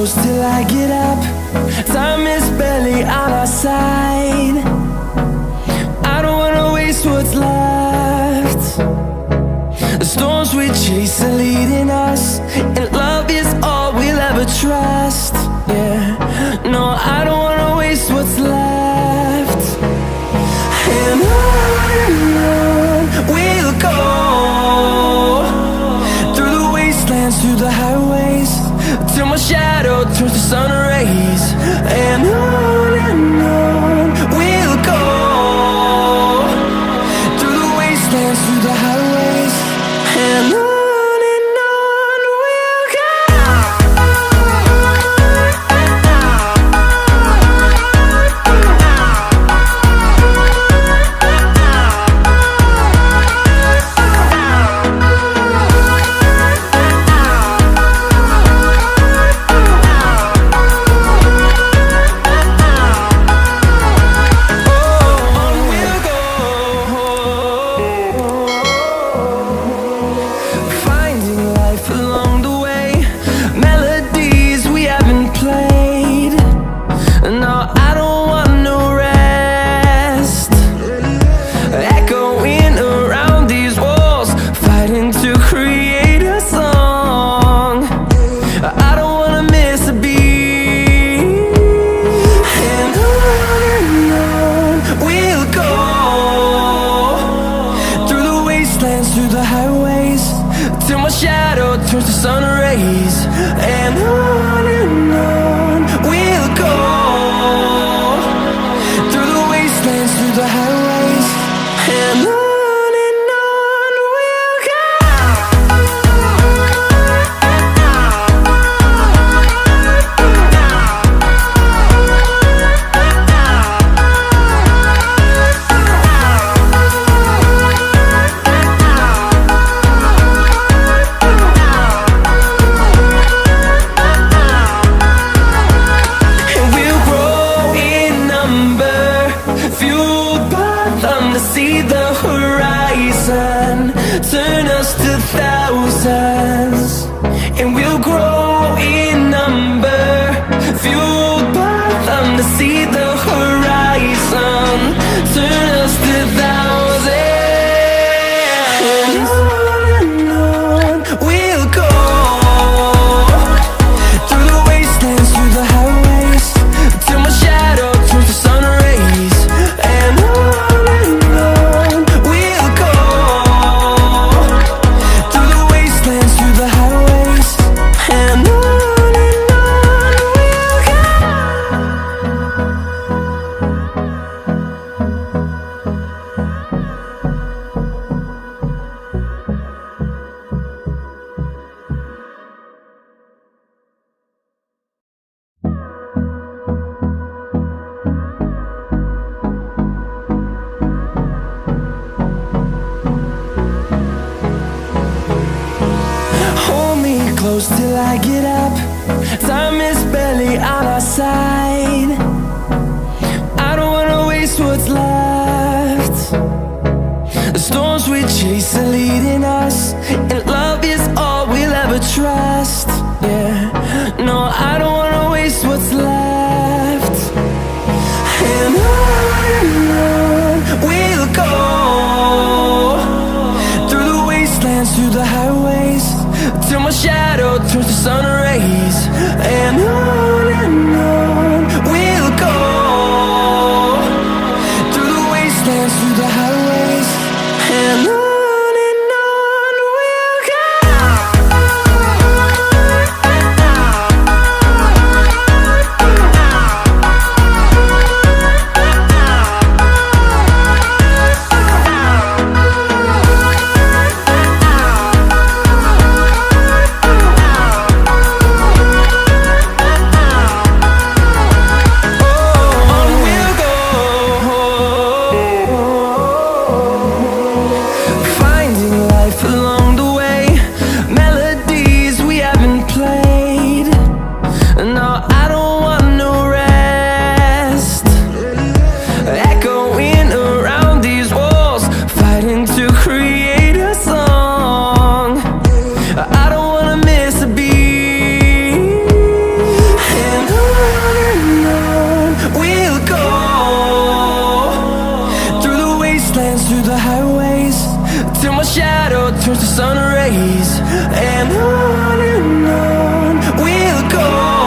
close till I get up. Time is barely on our side. I don't wanna waste what's left. The storms we chase are leading us, and love is all we'll ever trust. Yeah, no, I don't wanna waste what's left. And on we'll go, through the wastelands, through the highways, till my shadow turns to sun rays. And on we'll go, through the wastelands, through the highways, and on we'll go. Through the highways, till my shadow turns to sun rays. And on we'll go, through the wastelands, through the highways, and on we'll go. See the horizon turn us to thousands, and we'll grow in number, fueled by them. To see the horizon turn us to thousands, and on we'll go, through the wastelands, through the highways, till my shadow turns to sun rays. And close till I get up. Time is barely on our side. I don't wanna waste what's left. The storms we chase are leading us, and love is all we'll ever trust. Yeah, no, I don't wanna waste what's left. And on we'll go, through the wastelands, through the highways, till my shadow turns to sun rays. And on we'll go, through the wastelands, through the highways, and on we'll go. my shadow turns to sun rays, and on we'll go.